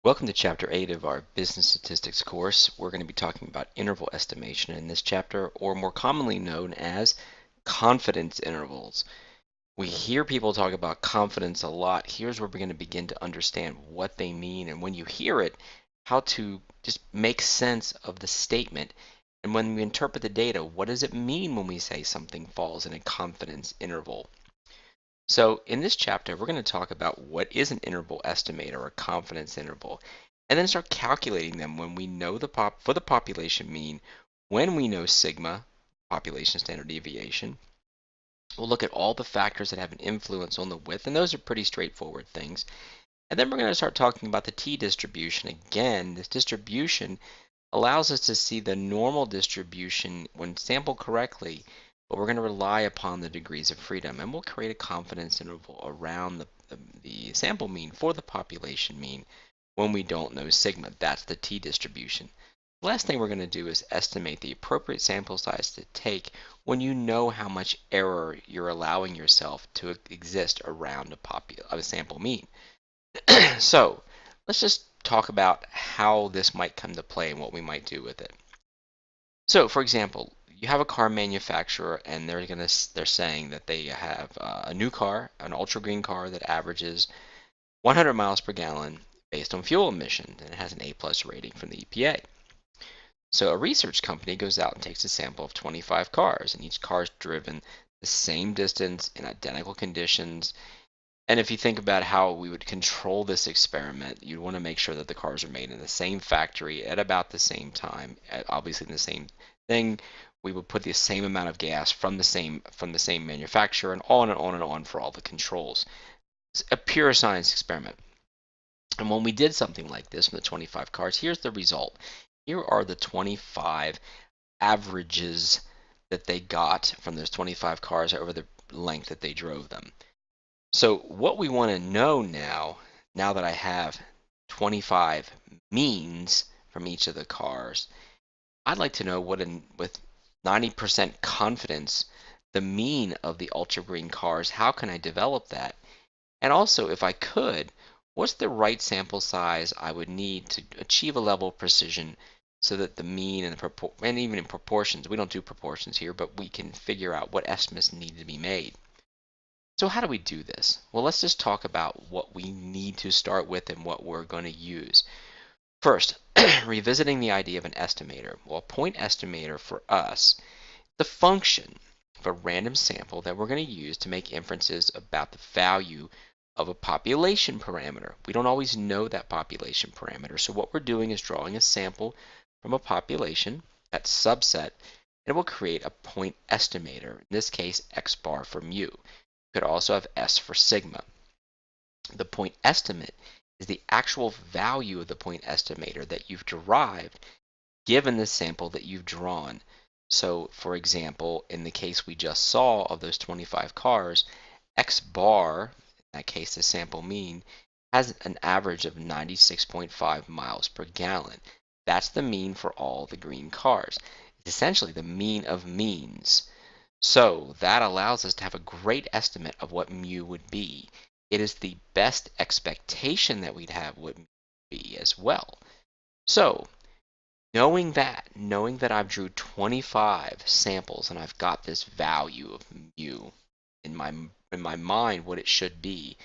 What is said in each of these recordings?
Welcome to Chapter 8 of our Business Statistics course. We're going to be talking about interval estimation in this chapter, or more commonly known as confidence intervals. We hear people talk about confidence a lot. Here's where we're going to begin to understand what they mean, and when you hear it, how to just make sense of the statement. And when we interpret the data, what does it mean when we say something falls in a confidence interval? So in this chapter, we're going to talk about what is an interval estimator or a confidence interval, and then start calculating them when we know for the population mean, when we know sigma, population standard deviation. We'll look at all the factors that have an influence on the width, and those are pretty straightforward things. And then we're going to start talking about the t-distribution. Again, this distribution allows us to see the normal distribution when sampled correctly, but we're going to rely upon the degrees of freedom, and we'll create a confidence interval around the sample mean for the population mean when we don't know sigma. That's the t-distribution. The last thing we're going to do is estimate the appropriate sample size to take when you know how much error you're allowing yourself to exist around a sample mean. So let's just talk about how this might come to play and what we might do with it. So, for example, you have a car manufacturer, and they're saying that they have a new car, an ultra green car that averages 100 miles per gallon based on fuel emissions, and it has an A+ rating from the EPA. So a research company goes out and takes a sample of 25 cars, and each car is driven the same distance in identical conditions. And if you think about how we would control this experiment, you'd want to make sure that the cars are made in the same factory at about the same time, obviously in the same thing. We would put the same amount of gas from the same manufacturer, and on and on and on for all the controls. It's a pure science experiment. And when we did something like this from the 25 cars, here's the result. Here are the 25 averages that they got from those 25 cars over the length that they drove them. So what we want to know now that I have 25 means from each of the cars, I'd like to know with 90% confidence, the mean of the ultra green cars. How can I develop that? And also, if I could, what's the right sample size I would need to achieve a level of precision so that the mean and even in proportions, we don't do proportions here, but we can figure out what estimates need to be made. So how do we do this? Well, let's just talk about what we need to start with and what we're going to use. First, revisiting the idea of an estimator. Well, a point estimator for us, the function of a random sample that we're going to use to make inferences about the value of a population parameter. We don't always know that population parameter, so what we're doing is drawing a sample from a population, that subset, and we'll create a point estimator, in this case x bar for mu. Could also have S for sigma. The point estimate is the actual value of the point estimator that you've derived given the sample that you've drawn. So, for example, in the case we just saw of those 25 cars, X bar, in that case the sample mean, has an average of 96.5 miles per gallon. That's the mean for all the green cars. It's essentially the mean of means. So that allows us to have a great estimate of what mu would be. It is the best expectation that we'd have would be as well. So knowing that I've drew 25 samples and I've got this value of mu in my mind what it should be,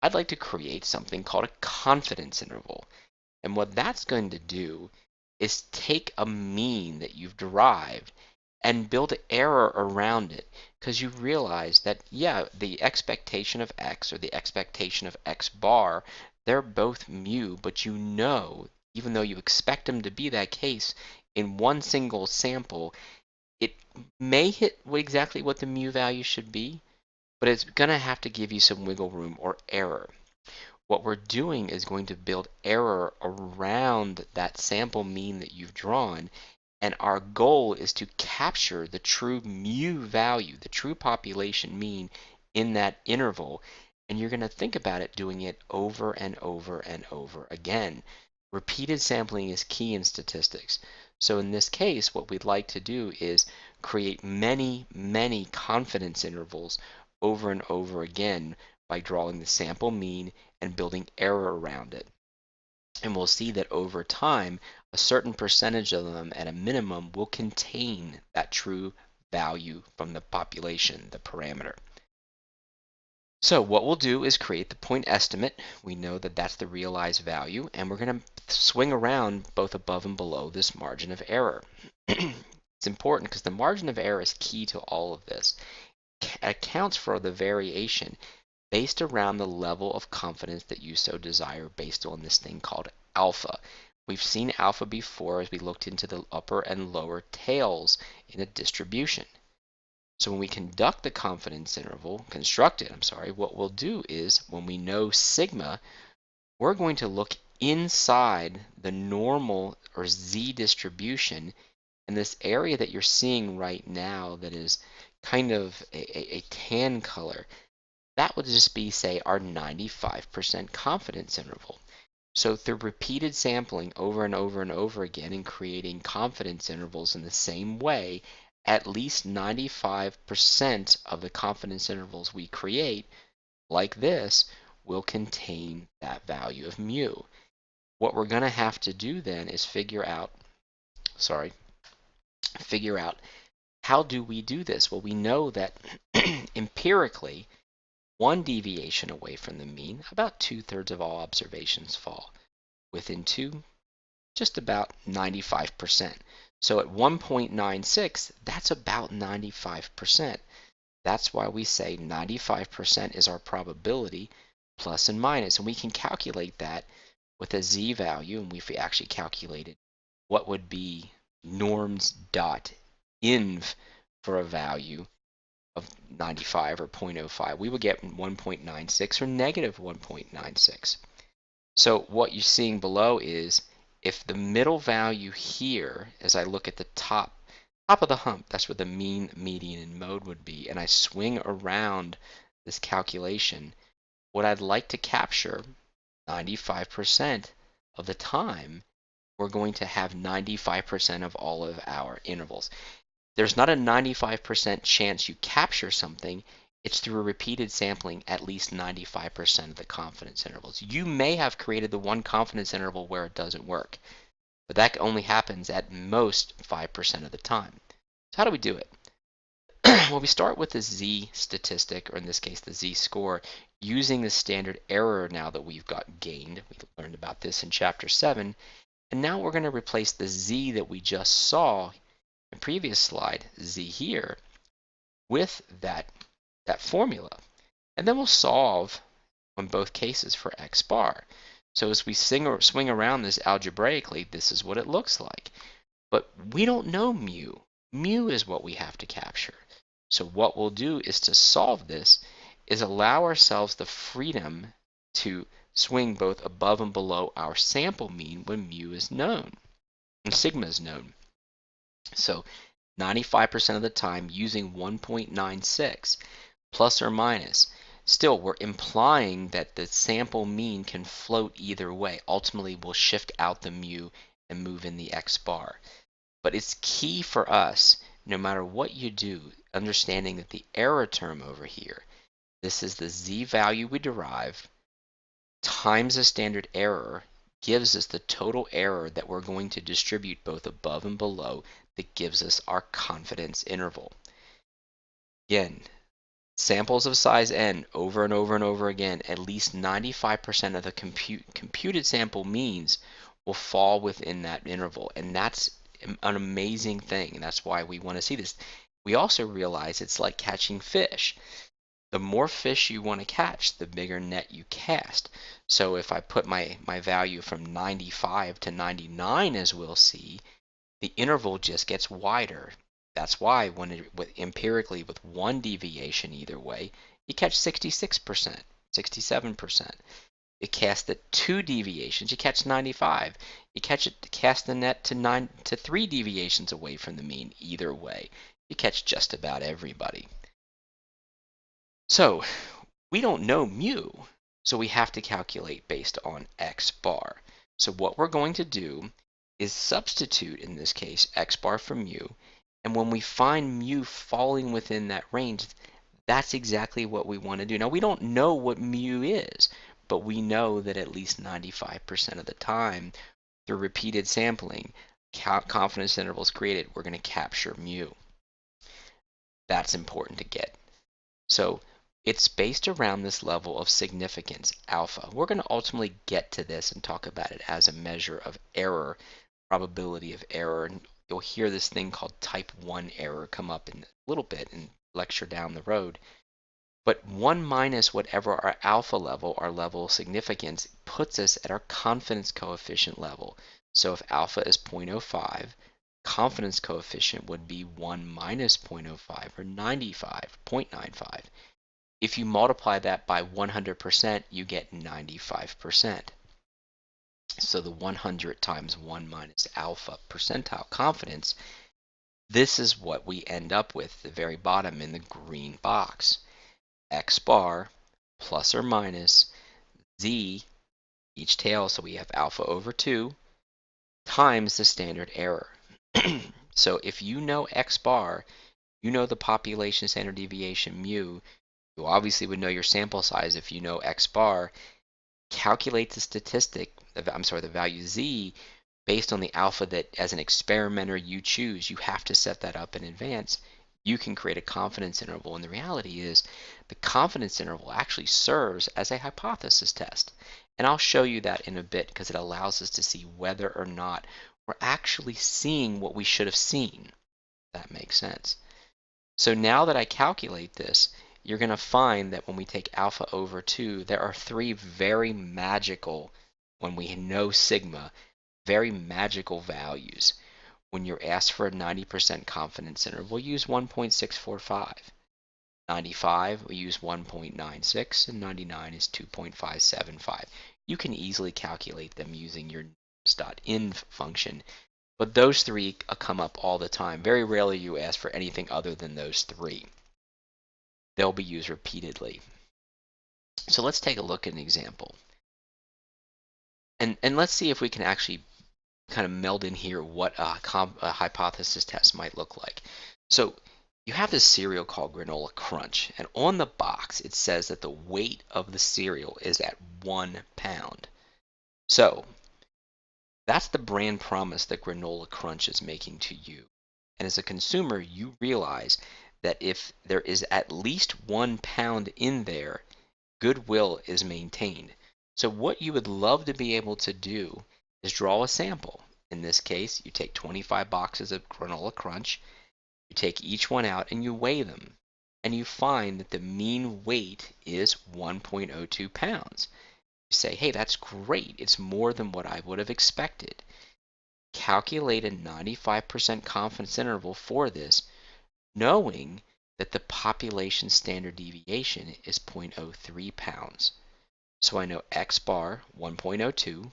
I'd like to create something called a confidence interval. And what that's going to do is take a mean that you've derived and build error around it, because you realize that, yeah, the expectation of x or the expectation of x bar, they're both mu, but you know, even though you expect them to be that case in one single sample, it may hit exactly what the mu value should be, but it's going to have to give you some wiggle room or error. What we're doing is going to build error around that sample mean that you've drawn, and our goal is to capture the true mu value, the true population mean in that interval. And you're going to think about it doing it over and over and over again. Repeated sampling is key in statistics. So in this case, what we'd like to do is create many, many confidence intervals over and over again by drawing the sample mean and building error around it. And we'll see that over time, a certain percentage of them at a minimum will contain that true value from the population, the parameter. So what we'll do is create the point estimate. We know that that's the realized value, and we're going to swing around both above and below this margin of error. It's important because the margin of error is key to all of this. It accounts for the variation based around the level of confidence that you so desire based on this thing called alpha. We've seen alpha before as we looked into the upper and lower tails in a distribution. So when we construct it, what we'll do is when we know sigma, we're going to look inside the normal or z distribution, and this area that you're seeing right now that is kind of a tan color, that would just be, say, our 95% confidence interval. So through repeated sampling over and over and over again and creating confidence intervals in the same way, at least 95% of the confidence intervals we create, like this, will contain that value of mu. What we're going to have to do then is figure out how do we do this? Well, we know that empirically, one deviation away from the mean, about 2/3 of all observations fall. Within two, just about 95%. So at 1.96, that's about 95%. That's why we say 95% is our probability, plus and minus. And we can calculate that with a z value, and we've actually calculated what would be norms dot inv for a value of 95 or 0.05. We would get 1.96 or negative 1.96. So what you're seeing below is if the middle value here, as I look at the top of the hump, that's where the mean, median, and mode would be, and I swing around this calculation, what I'd like to capture 95% of the time, we're going to have 95% of all of our intervals. There's not a 95% chance you capture something. It's through a repeated sampling at least 95% of the confidence intervals. You may have created the one confidence interval where it doesn't work, but that only happens at most 5% of the time. So how do we do it? Well, we start with the z statistic, or in this case the z-score, using the standard error now that we've got gained. We learned about this in Chapter 7. And now we're going to replace the z that we just saw in previous slide, z here, with that formula. And then we'll solve on both cases for x bar. So as we swing around this algebraically, this is what it looks like. But we don't know mu. Mu is what we have to capture. So what we'll do is to solve this is allow ourselves the freedom to swing both above and below our sample mean when mu is known and sigma is known. So 95% of the time using 1.96 plus or minus. Still, we're implying that the sample mean can float either way. Ultimately, we'll shift out the mu and move in the x bar. But it's key for us, no matter what you do, understanding that the error term over here, this is the z value we derive times the standard error, gives us the total error that we're going to distribute both above and below that gives us our confidence interval. Again, samples of size n over and over and over again, at least 95% of the computed sample means will fall within that interval, and that's an amazing thing, and that's why we want to see this. We also realize it's like catching fish. The more fish you want to catch, the bigger net you cast. So if I put my value from 95 to 99, as we'll see, the interval just gets wider. That's why empirically with one deviation either way, you catch 66%, 67%. You cast at two deviations, you catch 95. You cast the net to 3 deviations away from the mean either way. You catch just about everybody. So we don't know mu, so we have to calculate based on x bar. So what we're going to do is substitute, in this case, x bar for mu, and when we find mu falling within that range, that's exactly what we want to do. Now, we don't know what mu is, but we know that at least 95% of the time, through repeated sampling, confidence intervals created, we're going to capture mu. That's important to get. So it's based around this level of significance, alpha. We're going to ultimately get to this and talk about it as a measure of error, probability of error. And you'll hear this thing called type 1 error come up in a little bit in lecture down the road. But 1 minus whatever our alpha level, our level of significance, puts us at our confidence coefficient level. So if alpha is 0.05, confidence coefficient would be 1 minus 0.05 or 0.95. If you multiply that by 100%, you get 95%. So the 100 times 1 minus alpha percentile confidence, this is what we end up with, the very bottom in the green box. X bar plus or minus z, each tail, so we have alpha over 2, times the standard error. So if you know X bar, you know the population standard deviation mu, you obviously would know your sample size if you know X bar. Calculate the statistic, the value z, based on the alpha that as an experimenter you choose. You have to set that up in advance. You can create a confidence interval, and the reality is the confidence interval actually serves as a hypothesis test. And I'll show you that in a bit because it allows us to see whether or not we're actually seeing what we should have seen. That makes sense. So now that I calculate this, you're going to find that when we take alpha over 2, there are 3 very magical, when we know sigma, very magical values. When you're asked for a 90% confidence interval, use 1.645. 95, we use 1.96, and 99 is 2.575. You can easily calculate them using your .inv function, but those 3 come up all the time. Very rarely you ask for anything other than those 3. They'll be used repeatedly. So let's take a look at an example. And let's see if we can actually kind of meld in here what a hypothesis test might look like. So you have this cereal called Granola Crunch, and on the box it says that the weight of the cereal is at 1 pound. So that's the brand promise that Granola Crunch is making to you. And as a consumer, you realize that if there is at least 1 pound in there, goodwill is maintained. So what you would love to be able to do is draw a sample. In this case, you take 25 boxes of Granola Crunch, you take each one out and you weigh them, and you find that the mean weight is 1.02 pounds. You say, hey, that's great. It's more than what I would have expected. Calculate a 95% confidence interval for this, knowing that the population standard deviation is 0.03 pounds. So I know X bar, 1.02.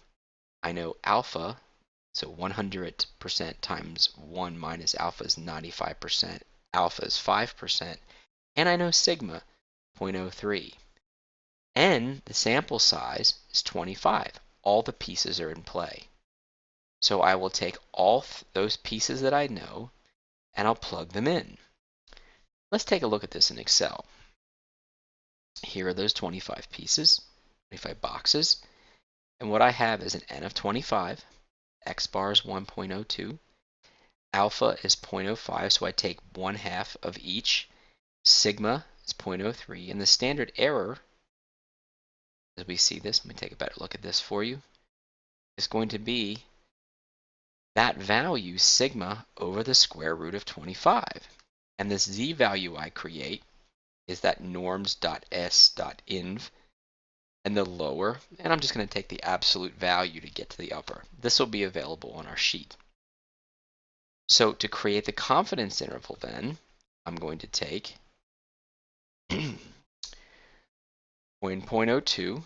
I know alpha, so 100% times 1 minus alpha is 95%. Alpha is 5%. And I know sigma, 0.03. N, the sample size, is 25. All the pieces are in play. So I will take all those pieces that I know and I'll plug them in. Let's take a look at this in Excel. Here are those 25 pieces, 25 boxes. And what I have is an N of 25. X bar is 1.02. Alpha is 0.05, so I take 1/2 of each. Sigma is 0.03. And the standard error, as we see this, let me take a better look at this for you, is going to be that value, sigma, over the square root of 25. And this z value I create is that norms.s.inv, and the lower, and I'm just going to take the absolute value to get to the upper. This will be available on our sheet. So to create the confidence interval then, I'm going to take 1.02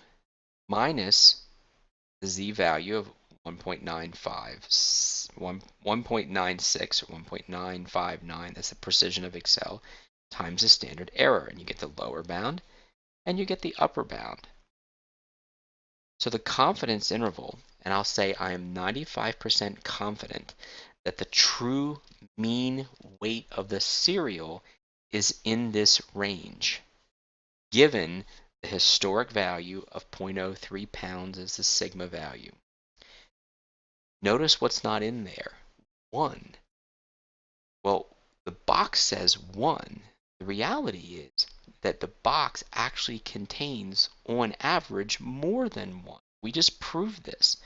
minus the z value of 1.96 or 1.959, that's the precision of Excel, times the standard error, and you get the lower bound and you get the upper bound. So the confidence interval, and I'll say I am 95% confident that the true mean weight of the cereal is in this range, given The historic value of 0.03 pounds is the sigma value. Notice what's not in there. 1. Well, the box says 1. The reality is that the box actually contains, on average, more than 1. We just proved this.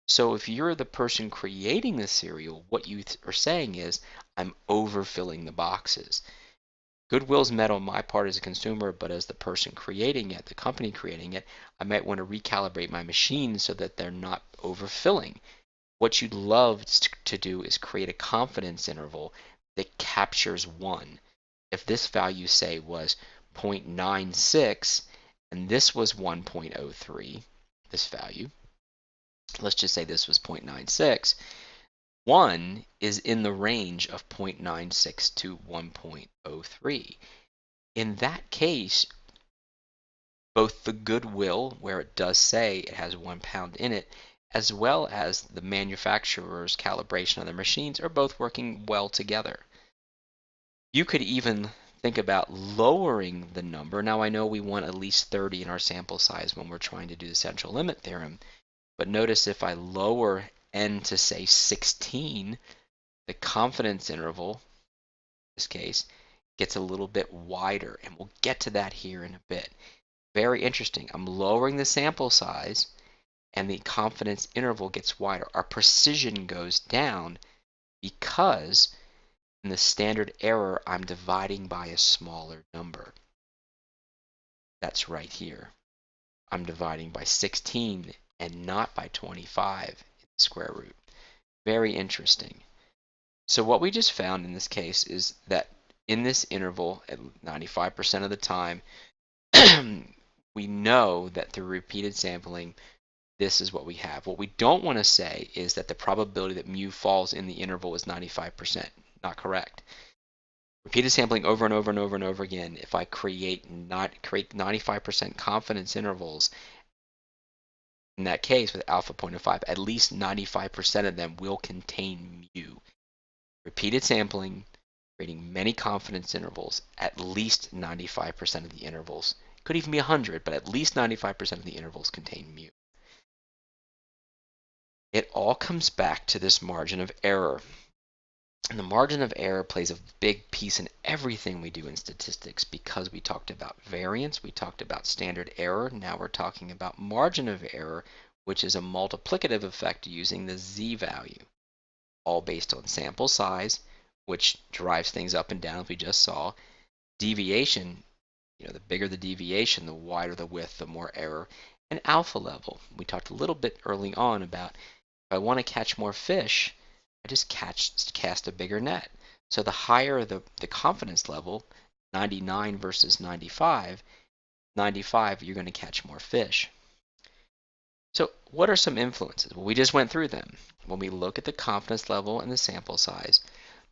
So if you're the person creating the cereal, what you are saying is, I'm overfilling the boxes. Goodwill's met on my part as a consumer, but as the person creating it, the company creating it, I might want to recalibrate my machine so that they're not overfilling. What you'd love to do is create a confidence interval that captures 1. If this value, say, was 0.96 and this was 1.03, this value, let's just say this was 0.96, 1 is in the range of 0.96 to 1.03. In that case, both the Goodwill, where it does say it has 1 pound in it, as well as the manufacturer's calibration of the machines are both working well together. You could even think about lowering the number. Now, I know we want at least 30 in our sample size when we're trying to do the central limit theorem, but notice if I lower n to, say, 16, the confidence interval, in this case, gets a little bit wider, and we'll get to that here in a bit. Very interesting. I'm lowering the sample size, and the confidence interval gets wider. Our precision goes down because in the standard error, I'm dividing by a smaller number. That's right here. I'm dividing by 16 and not by 25 in the square root. Very interesting. So what we just found in this case is that in this interval, at 95% of the time, we know that through repeated sampling, this is what we have. What we don't want to say is that the probability that mu falls in the interval is 95%. Not correct. Repeated sampling over and over and over and over again, if I create 95% confidence intervals, in that case with alpha 0.05, at least 95% of them will contain mu. Repeated sampling, creating many confidence intervals, at least 95% of the intervals. It could even be 100, but at least 95% of the intervals contain mu. It all comes back to this margin of error. And the margin of error plays a big piece in everything we do in statistics because we talked about variance, we talked about standard error, now we're talking about margin of error, which is a multiplicative effect using the z-value, all based on sample size, which drives things up and down as we just saw. Deviation, the bigger the deviation, the wider the width, the more error. And alpha level, we talked a little bit early on about if I want to catch more fish, I just cast a bigger net. So the higher the confidence level, 99 versus 95, 95 you're going to catch more fish. So what are some influences? Well, we just went through them. When we look at the confidence level and the sample size,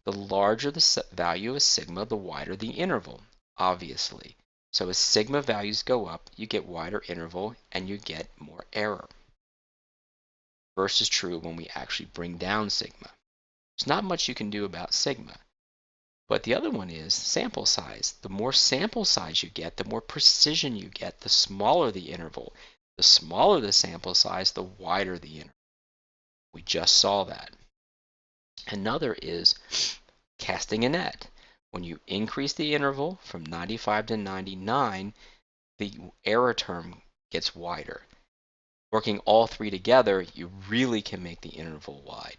the larger the value of sigma, the wider the interval, obviously. So as sigma values go up, you get wider interval and you get more error. Versus true when we actually bring down sigma. There's not much you can do about sigma. But the other one is sample size. The more sample size you get, the more precision you get, the smaller the interval. The smaller the sample size, the wider the interval. We just saw that. Another is casting a net. When you increase the interval from 95 to 99, the error term gets wider. Working all three together, you really can make the interval wide.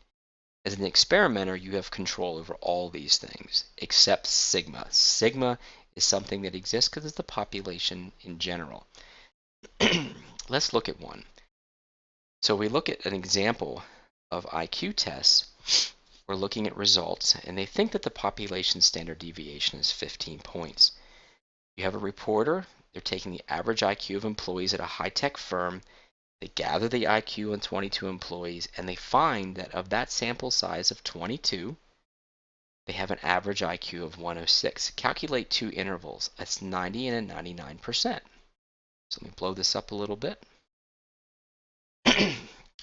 As an experimenter, you have control over all these things, except sigma. Sigma is something that exists because it's the population in general. Let's look at one. So we look at an example of IQ tests. We're looking at results, and they think that the population standard deviation is 15 points. You have a reporter. They're taking the average IQ of employees at a high-tech firm. They gather the IQ on 22 employees, and they find that of that sample size of 22, they have an average IQ of 106. Calculate two intervals. That's 90 and a 99%. So let me blow this up a little bit.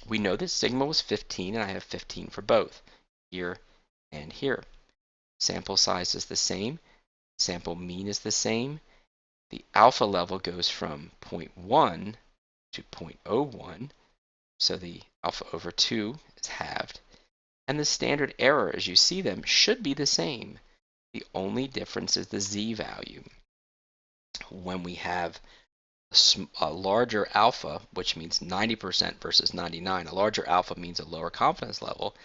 We know that sigma was 15, and I have 15 for both, here and here. Sample size is the same. Sample mean is the same. the alpha level goes from 0.1 to 0.01, so the alpha over 2 is halved, and the standard error, as you see them, should be the same. The only difference is the z value. When we have a larger alpha, which means 90% versus 99, a larger alpha means a lower confidence level,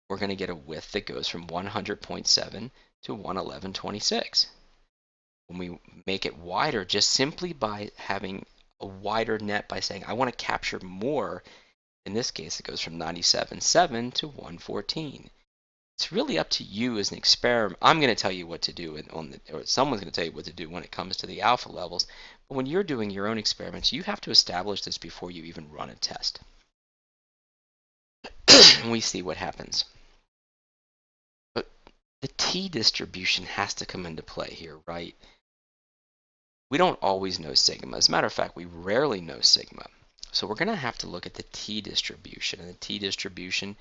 we're going to get a width that goes from 100.7 to 111.26. When we make it wider, just simply by having a wider net by saying, I want to capture more, in this case, it goes from 97.7 to 114. It's really up to you as an experiment. I'm going to tell you what to do, or someone's going to tell you what to do when it comes to the alpha levels. But when you're doing your own experiments, you have to establish this before you even run a test. And we see what happens. But the t-distribution has to come into play here, right? We don't always know sigma. As a matter of fact, we rarely know sigma. So we're going to have to look at the t-distribution. And the t-distribution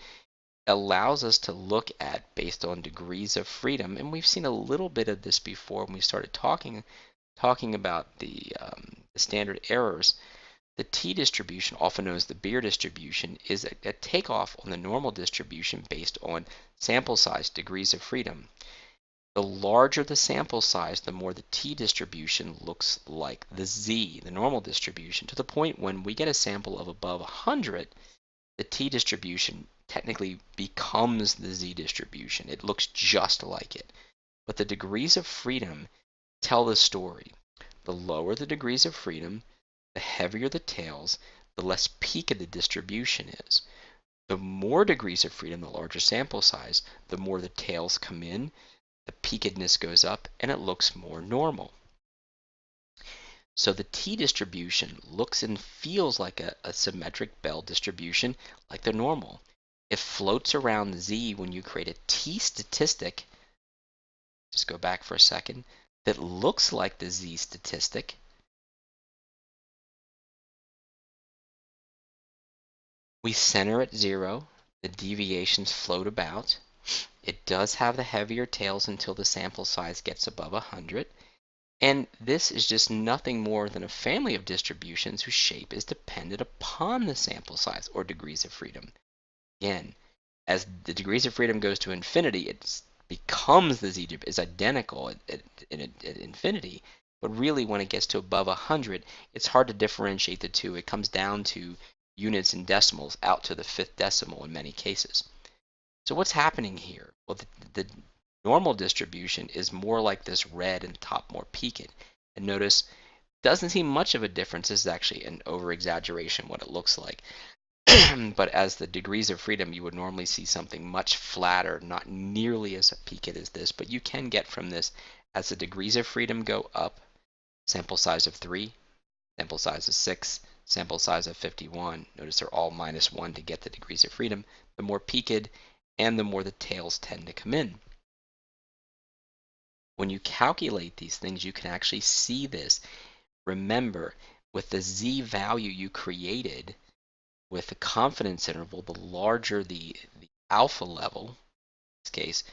allows us to look at based on degrees of freedom, and we've seen a little bit of this before when we started talking about the standard errors. The t-distribution, often known as the Beer distribution, is a takeoff on the normal distribution based on sample size, degrees of freedom. The larger the sample size, the more the t-distribution looks like the z, the normal distribution, to the point when we get a sample of above 100, the t-distribution technically becomes the z-distribution. It looks just like it. But the degrees of freedom tell the story. The lower the degrees of freedom, the heavier the tails, the less peaked the distribution is. The more degrees of freedom, the larger sample size, the more the tails come in, the peakedness goes up, and it looks more normal. So the t-distribution looks and feels like a symmetric Bell distribution, like the normal. It floats around z when you create a t statistic. Just go back for a second. That looks like the z statistic. We center at 0. The deviations float about. It does have the heavier tails until the sample size gets above 100. And this is just nothing more than a family of distributions whose shape is dependent upon the sample size or degrees of freedom. Again, as the degrees of freedom goes to infinity, it becomes the z is identical at infinity. But really, when it gets to above 100, it's hard to differentiate the two. It comes down to units and decimals out to the 5th decimal in many cases. So what's happening here? Well, the normal distribution is more like this red and top more peaked. And notice, doesn't seem much of a difference. This is actually an over-exaggeration what it looks like. But as the degrees of freedom, you would normally see something much flatter, not nearly as peaked as this, but you can get from this, as the degrees of freedom go up, sample size of 3, sample size of 6, sample size of 51, notice they're all -1 to get the degrees of freedom, the more peaked and the more the tails tend to come in. When you calculate these things, you can actually see this. Remember, with the z value you created, with the confidence interval, the larger the alpha level, in this case,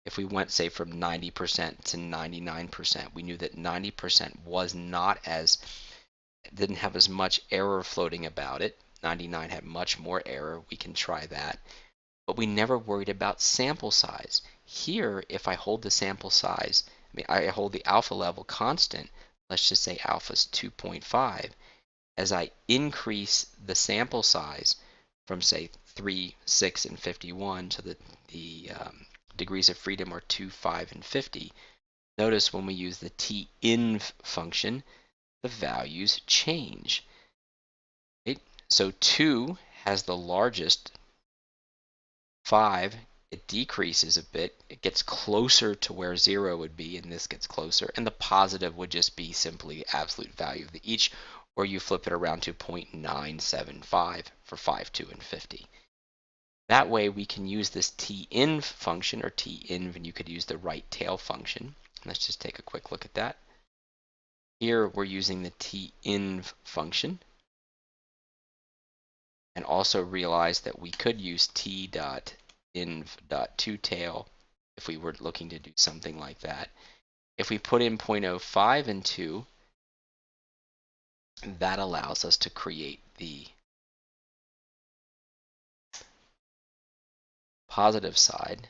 if we went, say, from 90% to 99%, we knew that 90% was not as, didn't have as much error floating about it. 99 had much more error. We can try that. But we never worried about sample size. Here, if I hold the sample size, I hold the alpha level constant, let's just say alpha is 2.5, as I increase the sample size from, say, 3, 6, and 51 to the degrees of freedom are 2, 5, and 50, notice when we use the tinv function, the values change. Right? So 2 has the largest, 5, it decreases a bit, it gets closer to where 0 would be, and this gets closer, and the positive would just be simply absolute value of the each, or you flip it around to 0.975 for 5, 2, and 50. That way we can use this tinv function, or tinv, and you could use the right tail function. Let's just take a quick look at that. Here we're using the tinv function, and also realize that we could use t.inv.toTail if we were looking to do something like that. If we put in 0.05 and 2, That allows us to create the positive side,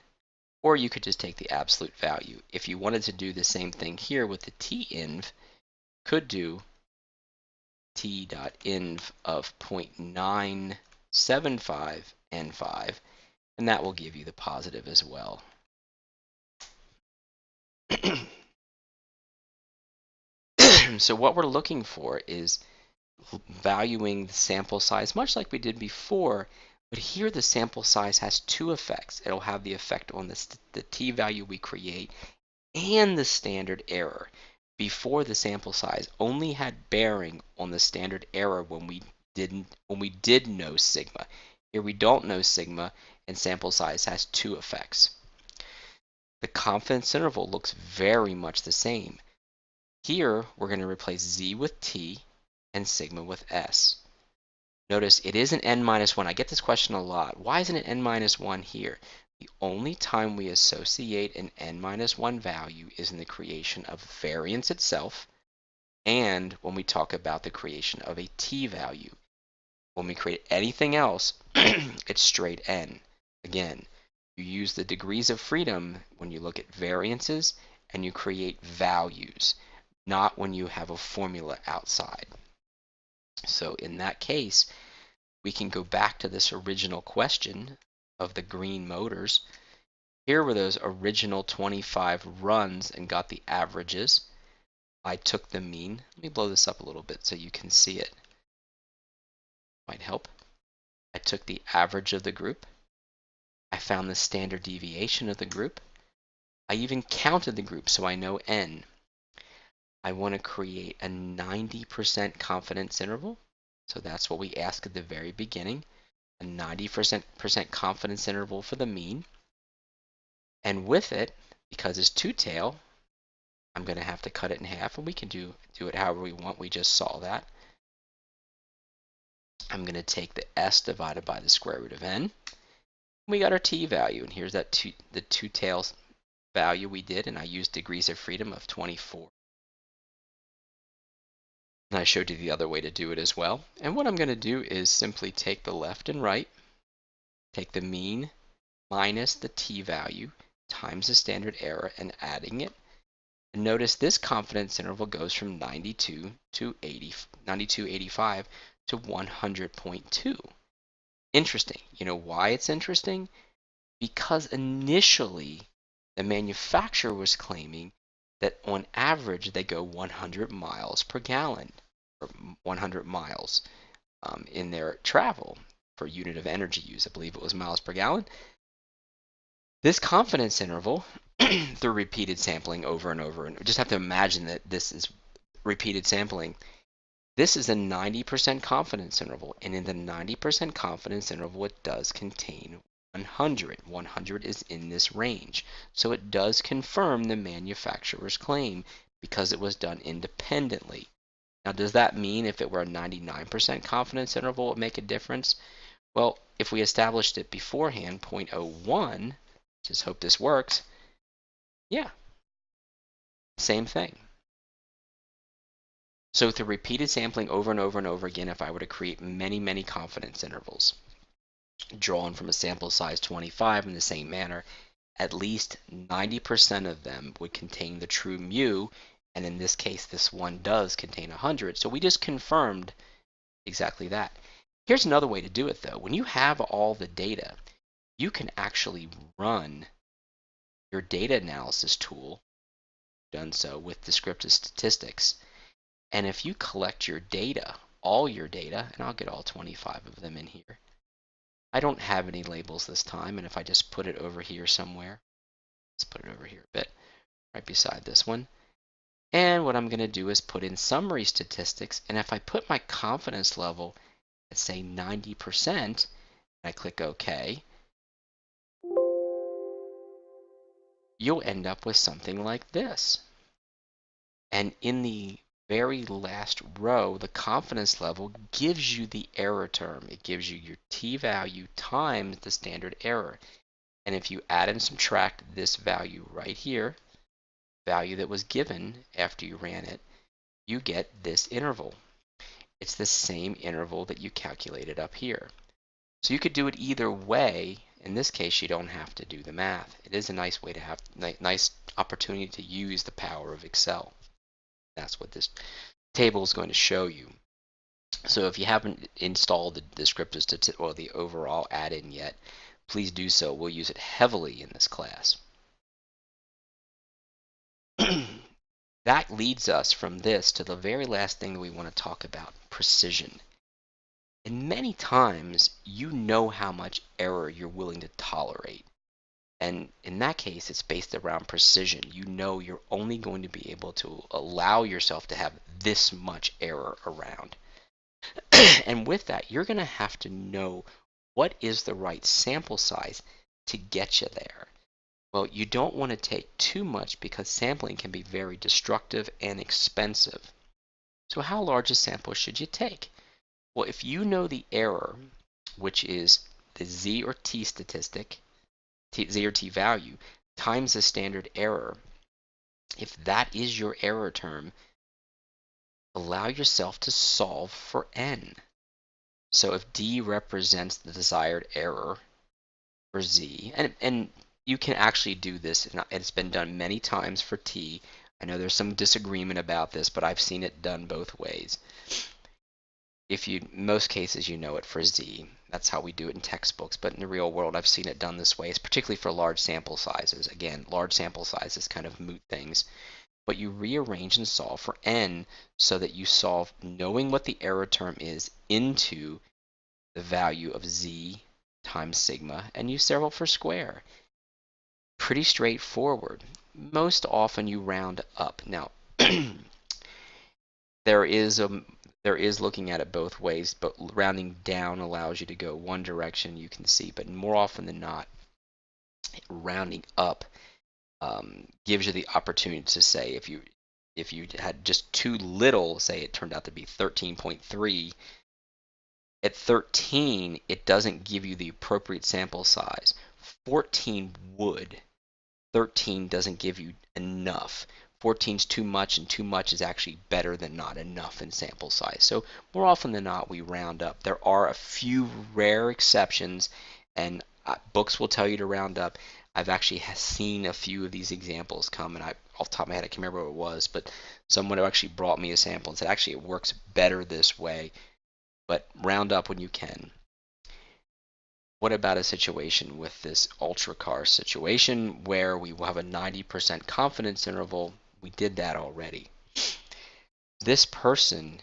or you could just take the absolute value. If you wanted to do the same thing here with the t-inv, could do t.inv of 0.975n5, and that will give you the positive as well. So what we're looking for is valuing the sample size, much like we did before, but here the sample size has two effects. It'll have the effect on the t-value we create and the standard error. Before, the sample size only had bearing on the standard error when we did know sigma. Here we don't know sigma, and sample size has two effects. The confidence interval looks very much the same. Here we're going to replace z with t and sigma with s. Notice it is an n-1. I get this question a lot. Why isn't it n-1 here? The only time we associate an n-1 value is in the creation of variance itself and when we talk about the creation of a t-value. When we create anything else, it's straight n. Again, you use the degrees of freedom when you look at variances and you create values, not when you have a formula outside. So in that case, we can go back to this original question of the green motors. Here were those original 25 runs and got the averages. I took the mean. Let me blow this up a little bit so you can see it. Might help. I took the average of the group. I found the standard deviation of the group. I even counted the group so I know n. I want to create a 90% confidence interval. So that's what we asked at the very beginning. A 90% confidence interval for the mean. And with it, because it's two-tail, I'm going to have to cut it in half, and we can do it however we want. We just saw that. I'm going to take the s divided by the square root of n. We got our t-value, and here's that the two-tails value we did, and I used degrees of freedom of 24. And I showed you the other way to do it as well. And what I'm going to do is simply take the left and right, take the mean minus the t-value times the standard error and adding it. And notice this confidence interval goes from 92 to 85 to 100.2. Interesting. You know why it's interesting? Because initially the manufacturer was claiming that on average they go 100 miles per gallon, or 100 miles in their travel per unit of energy use. I believe it was miles per gallon. This confidence interval, through repeated sampling over and over, and we just have to imagine that this is repeated sampling. This is a 90% confidence interval, and in the 90% confidence interval, it does contain 100. 100 is in this range, so it does confirm the manufacturer's claim because it was done independently. Now, does that mean if it were a 99% confidence interval, it would make a difference? Well, if we established it beforehand, 0.01, just hope this works, yeah, same thing. So through repeated sampling over and over and over again, if I were to create many, many confidence intervals drawn from a sample size 25 in the same manner, at least 90% of them would contain the true mu, and in this case, this one does contain 100. So we just confirmed exactly that. Here's another way to do it, though. When you have all the data, you can actually run your data analysis tool, done so with descriptive statistics. And if you collect your data, all your data, and I'll get all 25 of them in here. I don't have any labels this time, and if I just put it over here somewhere, let's put it over here a bit, right beside this one. And what I'm going to do is put in summary statistics, and if I put my confidence level at say 90%, and I click OK, you'll end up with something like this. And in the very last row, the confidence level gives you the error term. It gives you your t-value times the standard error. And if you add and subtract this value right here, value that was given after you ran it, you get this interval. It's the same interval that you calculated up here. So you could do it either way. In this case, you don't have to do the math. It is a nice way to have nice opportunity to use the power of Excel. That's what this table is going to show you. So if you haven't installed the descriptive or the overall add-in yet, please do so. We'll use it heavily in this class. That leads us from this to the very last thing that we want to talk about, precision. And many times you know how much error you're willing to tolerate. And in that case, it's based around precision. You know you're only going to be able to allow yourself to have this much error around. And with that, you're going to have to know what is the right sample size to get you there. Well, you don't want to take too much because sampling can be very destructive and expensive. So how large a sample should you take? Well, if you know the error, which is the Z or T statistic, Z or T value, times the standard error, if that is your error term, allow yourself to solve for N. So if D represents the desired error for Z, and you can actually do this, it's been done many times for T. I know there's some disagreement about this, but I've seen it done both ways. Most cases you know it for Z. That's how we do it in textbooks, but in the real world I've seen it done this way. It's particularly for large sample sizes. Again, large sample sizes kind of moot things. But you rearrange and solve for N so that you solve knowing what the error term is into the value of Z times sigma, and you solve for square. Pretty straightforward. Most often you round up. Now, there is looking at it both ways, but rounding down allows you to go one direction, you can see, but more often than not, rounding up gives you the opportunity to say if you had just too little, say it turned out to be 13.3, at 13 it doesn't give you the appropriate sample size. 14 would. 13 doesn't give you enough. 14 is too much, and too much is actually better than not enough in sample size. So more often than not, we round up. There are a few rare exceptions, and books will tell you to round up. I've actually seen a few of these examples come, and off the top of my head, I can't remember what it was, but someone actually brought me a sample and said, actually, it works better this way, but round up when you can. What about a situation with this ultra car situation where we will have a 90% confidence interval? We did that already. This person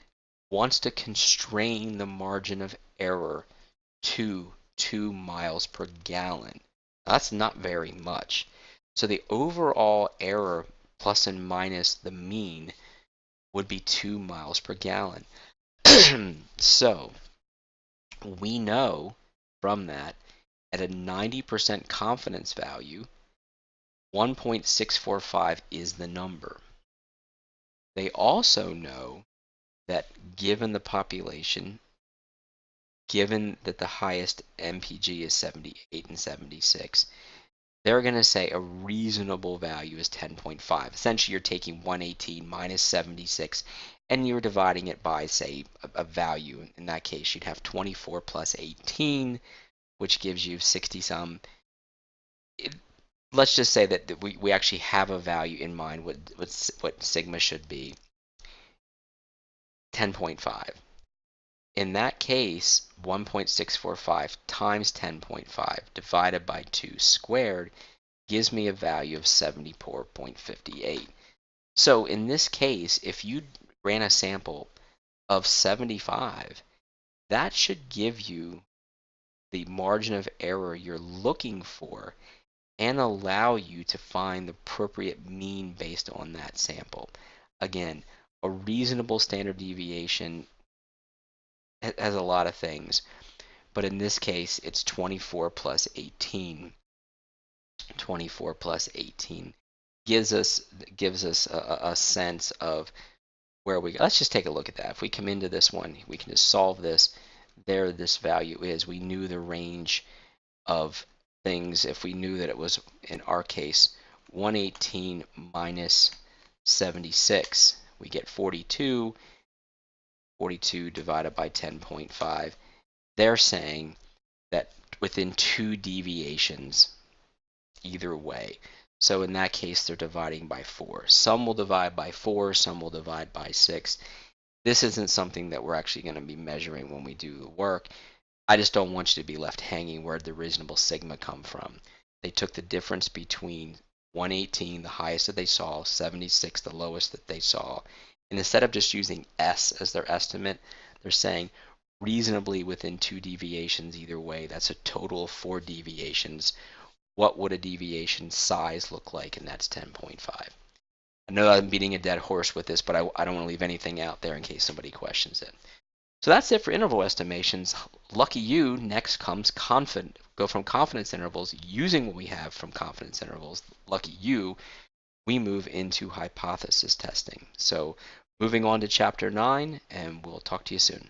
wants to constrain the margin of error to 2 miles per gallon. That's not very much. So the overall error plus and minus the mean would be 2 miles per gallon. So we know from that at a 90% confidence value, 1.645 is the number. They also know that given the population, given that the highest MPG is 78 and 76, they're going to say a reasonable value is 10.5. Essentially, you're taking 118 minus 76, and you're dividing it by, say, a value. In that case, you'd have 24 plus 18, which gives you 60-some. Let's just say that we actually have a value in mind, what sigma should be, 10.5. In that case, 1.645 times 10.5 divided by 2 squared gives me a value of 74.58. So in this case, if you ran a sample of 75, that should give you the margin of error you're looking for and allow you to find the appropriate mean based on that sample. Again, a reasonable standard deviation has a lot of things, but in this case, it's 24 plus 18. 24 plus 18 gives us a sense of where we go. Let's just take a look at that. If we come into this one, we can just solve this. There, this value is. We knew the range of things. If we knew that it was, in our case, 118 minus 76, we get 42. 42 divided by 10.5. They're saying that within 2 deviations either way. So in that case, they're dividing by 4. Some will divide by 4, some will divide by 6. This isn't something that we're actually going to be measuring when we do the work. I just don't want you to be left hanging where the reasonable sigma come from. They took the difference between 118, the highest that they saw, 76, the lowest that they saw, and instead of just using S as their estimate, they're saying reasonably within 2 deviations either way. That's a total of 4 deviations. What would a deviation size look like? And that's 10.5. I know I'm beating a dead horse with this, but I don't want to leave anything out there in case somebody questions it. So that's it for interval estimations. Lucky you, next comes go from confidence intervals using what we have from confidence intervals. Lucky you, we move into hypothesis testing. So moving on to chapter 9, and we'll talk to you soon.